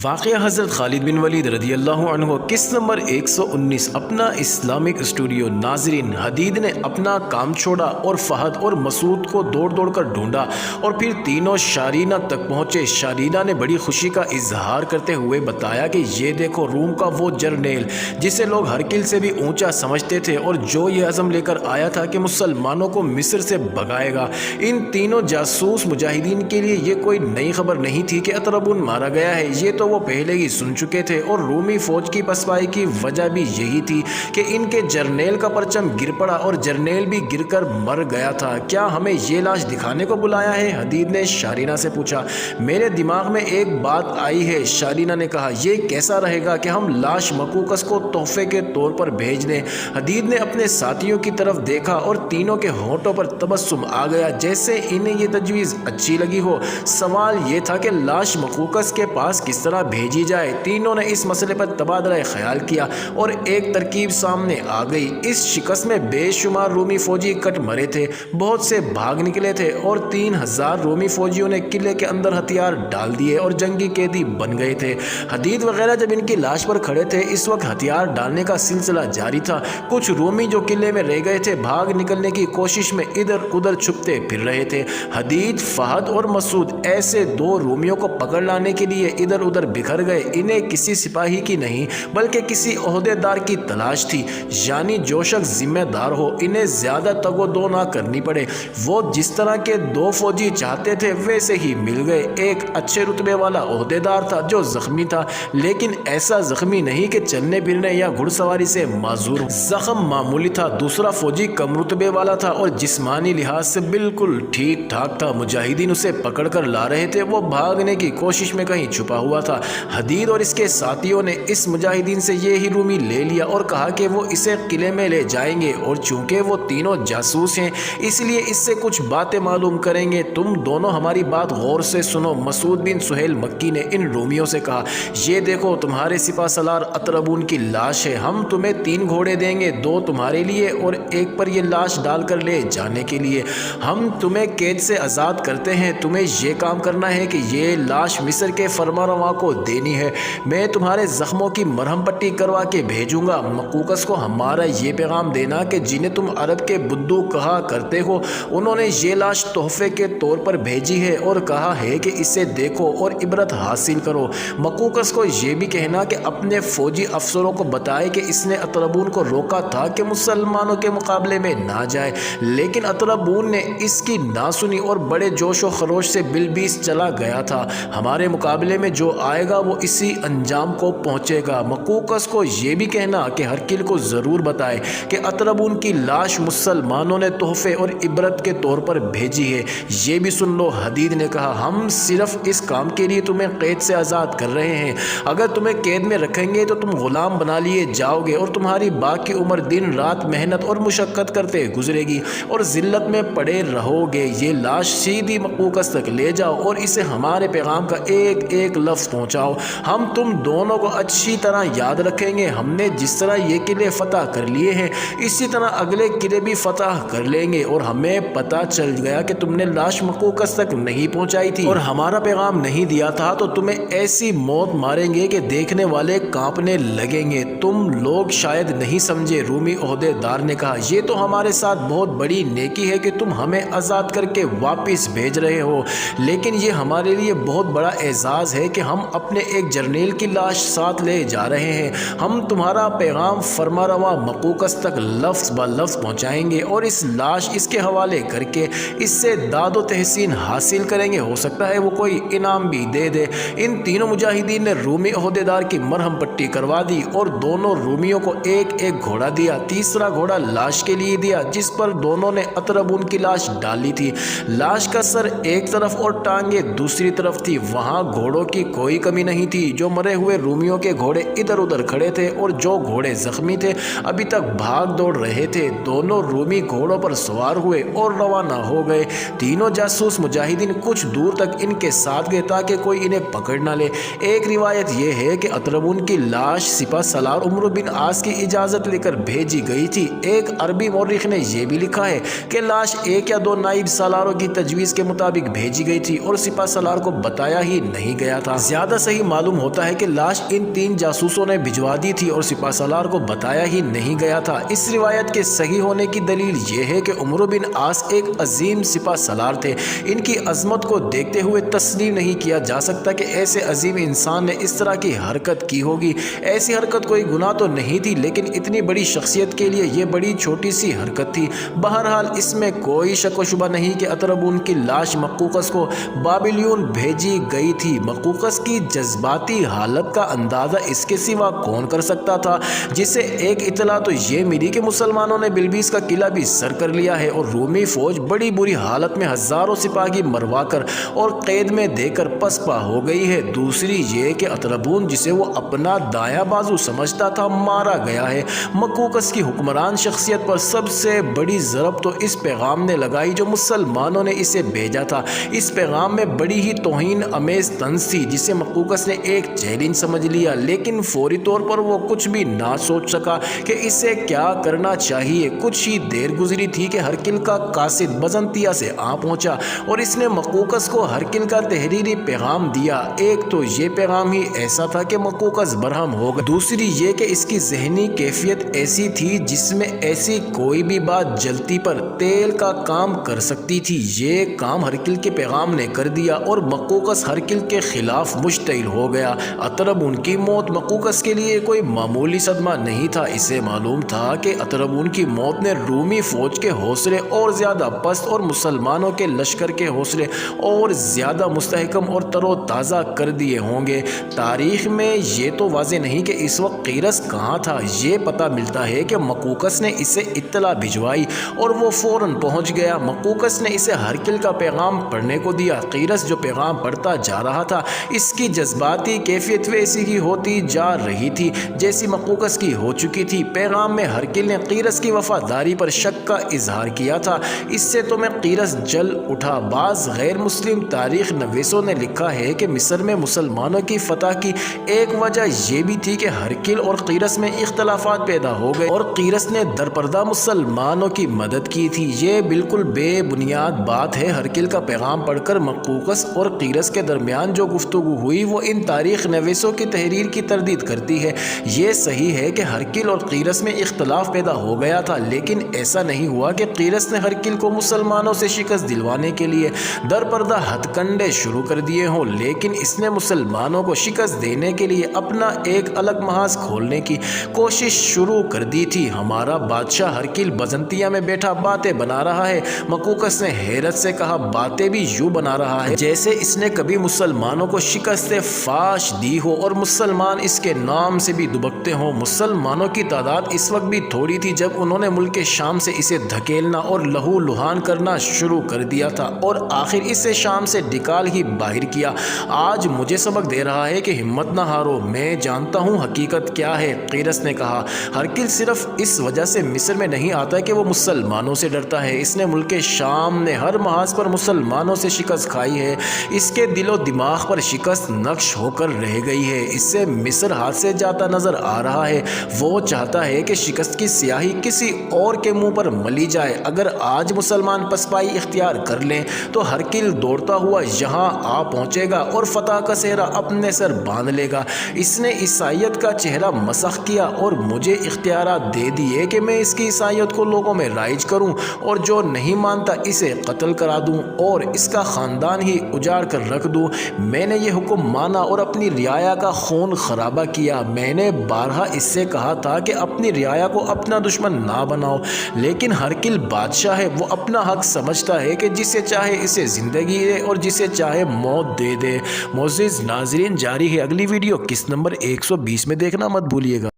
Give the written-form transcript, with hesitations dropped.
واقعہ حضرت خالد بن ولید رضی اللہ عنہ قسط نمبر 119 اپنا اسلامک اسٹوڈیو۔ ناظرین، حدید نے اپنا کام چھوڑا اور فہد اور مسعود کو دوڑ دوڑ کر ڈھونڈا اور پھر تینوں شارینہ تک پہنچے۔ شارینہ نے بڑی خوشی کا اظہار کرتے ہوئے بتایا کہ یہ دیکھو، روم کا وہ جرنیل جسے لوگ ہرکل سے بھی اونچا سمجھتے تھے اور جو یہ عزم لے کر آیا تھا کہ مسلمانوں کو مصر سے بھگائے گا۔ ان تینوں جاسوس مجاہدین کے لیے یہ کوئی نئی خبر نہیں تھی کہ اطربون مارا گیا ہے، یہ تو وہ پہلے ہی سن چکے تھے، اور رومی فوج کی پسپائی کی وجہ بھی یہی تھی کہ ان کے جرنیل کا پرچم گر پڑا اور جرنیل بھی گر کر مر گیا تھا۔ کیا ہمیں یہ لاش دکھانے کو بلایا ہے؟ حدید نے شارینہ سے پوچھا۔ میرے دماغ میں ایک بات آئی ہے، شارینہ نے کہا۔ یہ کیسا رہے گا کہ ہم لاش مقوقس کو تحفے کے طور پر بھیج دیں؟ حدید نے اپنے ساتھیوں کی طرف دیکھا اور تینوں کے ہونٹوں پر تبسم آ گیا، جیسے انہیں یہ تجویز اچھی لگی ہو۔ سوال یہ تھا کہ لاش مقوقس کے پاس کس طرح بھیجی جائے۔ تینوں نے اس مسئلے پر تبادلہ خیال کیا اور ایک ترکیب سامنے آ گئی۔ اس شکست میں بے شمار رومی فوجی کٹ مرے تھے، بہت سے بھاگ نکلے تھے اور 3000 رومی فوجیوں نے قلعے کے اندر ہتھیار ڈال دیے اور جنگی قیدی بن گئے تھے۔ حدید وغیرہ جب ان کی لاش پر کھڑے تھے، اس وقت ہتھیار ڈالنے کا سلسلہ جاری تھا۔ کچھ رومی جو قلعے میں رہ گئے تھے بھاگ نکلنے کی کوشش میں ادھر ادھر چھپتے پھر رہے تھے۔ حدید، فہد اور مسعود ایسے دو رومیوں کو پکڑ لانے کے لیے ادھر ادھر بکھر گئے۔ انہیں کسی سپاہی کی نہیں بلکہ کسی عہدے دار کی تلاش تھی، یعنی جو شخص ذمہ دار ہو، انہیں زیادہ تگ و دو نہ کرنی پڑے۔ وہ جس طرح کے دو فوجی چاہتے تھے ویسے ہی مل گئے۔ ایک اچھے رتبے والا عہدے دار تھا جو زخمی تھا، لیکن ایسا زخمی نہیں کہ چلنے پھرنے یا گھڑ سواری سے معذور ہو۔ زخم معمولی تھا۔ دوسرا فوجی کم رتبے والا تھا اور جسمانی لحاظ سے بالکل ٹھیک ٹھاک تھا۔ مجاہدین اسے پکڑ کر لا رہے تھے، وہ بھاگنے کی کوشش میں کہیں چھپا ہوا تھا۔ حدید اور اس کے ساتھیوں نے اس مجاہدین سے یہی رومی لے لیا اور کہا کہ وہ اسے قلعے میں لے جائیں گے، اور چونکہ وہ تینوں جاسوس ہیں اس لیے اس سے کچھ باتیں معلوم کریں گے۔ تم دونوں ہماری بات غور سے سنو۔ مسعود بن سہیل مکی نے ان رومیوں سے کہا، یہ دیکھو، تمہارے سپہ سالار اطربون کی لاش ہے۔ ہم تمہیں 3 گھوڑے دیں گے، 2 تمہارے لیے اور ایک پر یہ لاش ڈال کر لے جانے کے لیے۔ ہم تمہیں قید سے آزاد کرتے ہیں، تمہیں یہ کام کرنا ہے کہ یہ لاش مصر کے فرمانروا کو دینی ہے۔ میں تمہارے زخموں کی مرہم پٹی کروا کے بھیجوں گا۔ مقوقس کو ہمارا یہ پیغام دینا کہ جنہیں تم عرب کے بدو کہا کرتے ہو، انہوں نے یہ لاش تحفے کے طور پر بھیجی ہے اور کہا ہے کہ اسے دیکھو اور عبرت حاصل کرو۔ مقوقس کو یہ بھی کہنا کہ اپنے فوجی افسروں کو بتائے کہ اس نے اطربون کو روکا تھا کہ مسلمانوں کے مقابلے میں نہ جائے، لیکن اطربون نے اس کی نہ سنی اور بڑے جوش و خروش سے بلبیس چلا گیا تھا۔ ہمارے مقابلے میں جو آئے گا وہ اسی انجام کو پہنچے گا۔ مقوقس کو یہ بھی کہنا کہ ہرکل کو ضرور بتائے کہ اطربون کی لاش مسلمانوں نے تحفے اور عبرت کے طور پر بھیجی ہے۔ یہ بھی سن لو، حدید نے کہا، ہم صرف اس کام کے لیے تمہیں قید سے آزاد کر رہے ہیں۔ اگر تمہیں قید میں رکھیں گے تو تم غلام بنا لیے جاؤ گے اور تمہاری باقی عمر دن رات محنت اور مشقت کرتے گزرے گی اور ذلت میں پڑے رہو گے۔ یہ لاش سیدھی مقوقس تک لے جاؤ اور اسے ہمارے پیغام کا ایک ایک لفظ پہنچاؤ۔ ہم تم دونوں کو اچھی طرح یاد رکھیں گے۔ ہم نے جس طرح یہ قلعے فتح کر لیے ہیں اسی طرح اگلے قلعے بھی فتح کر لیں گے، اور ہمیں پتہ چل گیا کہ تم نے لاش مقوقس تک نہیں پہنچائی تھی اور ہمارا پیغام نہیں دیا تھا تو تمہیں ایسی موت ماریں گے کہ دیکھنے والے کانپنے لگیں گے۔ تم لوگ شاید نہیں سمجھے، رومی عہدے دار نے کہا، یہ تو ہمارے ساتھ بہت بڑی نیکی ہے کہ تم ہمیں آزاد کر کے واپس بھیج رہے ہو، لیکن یہ ہمارے لیے بہت بڑا اعزاز ہے کہ ہم اپنے ایک جرنیل کی لاش ساتھ لے جا رہے ہیں۔ ہم تمہارا پیغام فرمانروا مقوقس تک لفظ بہ لفظ پہنچائیں گے اور اس لاش اس کے حوالے کر کے اس سے داد و تحسین حاصل کریں گے، ہو سکتا ہے وہ کوئی انعام بھی دے دے۔ ان تینوں مجاہدین نے رومی عہدے دار کی مرہم پٹی کروا دی اور دونوں رومیوں کو ایک ایک گھوڑا دیا۔ تیسرا گھوڑا لاش کے لیے دیا جس پر دونوں نے اطربون کی لاش ڈالی تھی۔ لاش کا سر ایک طرف اور ٹانگیں دوسری طرف تھی۔ وہاں گھوڑوں کی کوئی کمی نہیں تھی۔ جو مرے ہوئے رومیوں کے گھوڑے ادھر ادھر کھڑے تھے اور جو گھوڑے زخمی تھے ابھی تک بھاگ دوڑ رہے تھے۔ دونوں رومی گھوڑوں پر سوار ہوئے اور روانہ ہو گئے۔ تینوں جاسوس مجاہدین کچھ دور تک ان کے ساتھ گئے تاکہ کوئی انہیں پکڑ نہ لے۔ ایک روایت یہ ہے کہ اطربون کی لاش سپہ سالار عمرو بن عاص کی اجازت لے کر بھیجی گئی تھی۔ ایک عربی مورخ نے یہ بھی لکھا ہے کہ لاش 1 یا 2 نائب سالاروں کی تجویز کے مطابق بھیجی گئی تھی اور سپہ سالار کو بتایا ہی نہیں گیا تھا۔ زیادہ زیادہ صحیح معلوم ہوتا ہے کہ لاش ان 3 جاسوسوں نے بھجوا دی تھی اور سپہ سالار کو بتایا ہی نہیں گیا تھا۔ اس روایت کے صحیح ہونے کی دلیل یہ ہے کہ عمرو بن عاص ایک عظیم سپہ سالار تھے۔ ان کی عظمت کو دیکھتے ہوئے تسلیم نہیں کیا جا سکتا کہ ایسے عظیم انسان نے اس طرح کی حرکت کی ہوگی۔ ایسی حرکت کوئی گناہ تو نہیں تھی، لیکن اتنی بڑی شخصیت کے لیے یہ بڑی چھوٹی سی حرکت تھی۔ بہرحال اس میں کوئی شک و شبہ نہیں کہ اطربون کی لاش مقوقس کو بابلیون بھیجی گئی تھی۔ مقوقس کی جذباتی حالت کا اندازہ اس کے سوا کون کر سکتا تھا، جسے ایک اطلاع تو یہ ملی کہ مسلمانوں نے بلبیس کا قلعہ بھی سر کر لیا ہے اور رومی فوج بڑی بری حالت میں ہزاروں سپاہی مروا کر اور قید میں دے کر پسپا ہو گئی ہے۔ دوسری یہ کہ اطربون جسے وہ اپنا دایاں بازو سمجھتا تھا مارا گیا ہے۔ مقوقس کی حکمران شخصیت پر سب سے بڑی ضرب تو اس پیغام نے لگائی جو مسلمانوں نے اسے بھیجا تھا۔ اس پیغام میں بڑی ہی توہین امیز طنز تھی جسے مقوقس نے ایک چیلنج سمجھ لیا، لیکن فوری طور پر وہ کچھ بھی نہ سوچ سکا کہ اسے کیا کرنا چاہیے۔ کچھ ہی دیر گزری تھی کہ ہرکل کا قاصد بزنطیہ سے آ پہنچا اور اس نے مقوقس کو ہرکل کا تحریری پیغام دیا۔ ایک تو یہ پیغام ہی ایسا تھا کہ مقوقس برہم ہو گیا، دوسری یہ کہ اس کی ذہنی کیفیت ایسی تھی جس میں ایسی کوئی بھی بات جلتی پر تیل کا کام کر سکتی تھی۔ یہ کام ہرکل کے پیغام نے کر دیا اور مقوقس ہرکل کے خلاف مشتعل ہو گیا۔ اطربون کی موت مقوقس کے لیے کوئی معمولی صدمہ نہیں تھا۔ اسے معلوم تھا کہ اطربون کی موت نے رومی فوج کے حوصلے اور زیادہ پست اور مسلمانوں کے لشکر کے حوصلے اور زیادہ مستحکم اور تر و تازہ کر دیے ہوں گے۔ تاریخ میں یہ تو واضح نہیں کہ اس وقت قیرس کہاں تھا۔ یہ پتہ ملتا ہے کہ مقوقس نے اسے اطلاع بھجوائی اور وہ فوراً پہنچ گیا۔ مقوقس نے اسے ہرکل کا پیغام پڑھنے کو دیا۔ قیرس جو پیغام پڑھتا جا رہا تھا اس کی جذباتی کیفیت ویسی ہی ہوتی جا رہی تھی جیسی مقوقس کی ہو چکی تھی۔ پیغام میں ہرکل نے قیرس کی وفاداری پر شک کا اظہار کیا تھا۔ اس سے تو میں قیرس جل اٹھا۔ بعض غیر مسلم تاریخ نویسوں نے لکھا ہے کہ مصر میں مسلمانوں کی فتح کی ایک وجہ یہ بھی تھی کہ ہرکل اور قیرس میں اختلافات پیدا ہو گئے اور قیرس نے درپردہ مسلمانوں کی مدد کی تھی۔ یہ بالکل بے بنیاد بات ہے۔ ہرکل کا پیغام پڑھ کر مقوقس اور قیرس کے درمیان جو گفتگو ہوئی وہ ان تاریخ نویسوں کی تحریر کی تردید کرتی ہے۔ یہ صحیح ہے کہ ہرکل اور قیرس میں اختلاف پیدا ہو گیا تھا، لیکن ایسا نہیں ہوا کہ قیرس نے ہرکل کو مسلمانوں سے شکست دلوانے کے لیے درپردہ ہتھ کنڈے شروع کر دیے ہوں، لیکن اس نے مسلمانوں کو شکست دینے کے لیے اپنا ایک الگ محاذ کھولنے کی کوشش شروع کر دی تھی۔ ہمارا بادشاہ ہرکل بزنطیہ میں بیٹھا باتیں بنا رہا ہے۔ مقوقس نے حیرت سے کہا، باتیں بھی یوں بنا رہا ہے جیسے اس نے کبھی مسلمانوں کو شکست فاش دی ہو اور مسلمان اس کے نام سے بھی دبکتے ہوں۔ مسلمانوں کی تعداد اس وقت بھی تھوڑی تھی جب انہوں نے ملک شام سے اسے دھکیلنا اور لہو لہان کرنا شروع کر دیا تھا اور آخر اسے شام سے نکال ہی باہر کیا۔ آج مجھے سبق دے رہا ہے کہ ہمت نہ ہارو، میں جانتا ہوں حقیقت کیا ہے۔ قیرس نے کہا، ہرکل صرف اس وجہ سے مصر میں نہیں آتا کہ وہ مسلمانوں سے ڈرتا ہے۔ اس نے ملک شام نے ہر محاذ پر مسلمانوں سے شکست کھائی ہے۔ اس کے دل و دماغ پر شکست نقش ہو کر رہ گئی ہے۔ اس سے مصر ہاتھ سے جاتا نظر آ رہا ہے۔ وہ چاہتا ہے کہ شکست کی سیاہی کسی اور کے منہ پر ملی جائے۔ اگر آج مسلمان پسپائی اختیار کر لیں تو ہرکل دوڑتا ہوا یہاں آ پہنچے گا اور فتح کا صحرا اپنے سر باندھ لے گا۔ اس نے عیسائیت کا چہرہ مسخ کیا اور مجھے اختیارات دے دیے کہ میں اس کی عیسائیت کو لوگوں میں رائج کروں اور جو نہیں مانتا اسے قتل کرا دوں اور اس کا خاندان ہی اجاڑ کر رکھ دوں۔ میں نے یہ حکم مانا اور اپنی رعایا کا خون خرابہ کیا۔ میں نے بارہا اس سے کہا تھا کہ اپنی رعایا کو اپنا دشمن نہ بناؤ، لیکن ہرکل بادشاہ ہے، وہ اپنا حق سمجھتا ہے کہ جسے چاہے اسے زندگی دے اور جسے چاہے موت دے دے۔ معزز ناظرین، جاری ہے اگلی ویڈیو قسط نمبر 120 میں دیکھنا مت بھولیے گا۔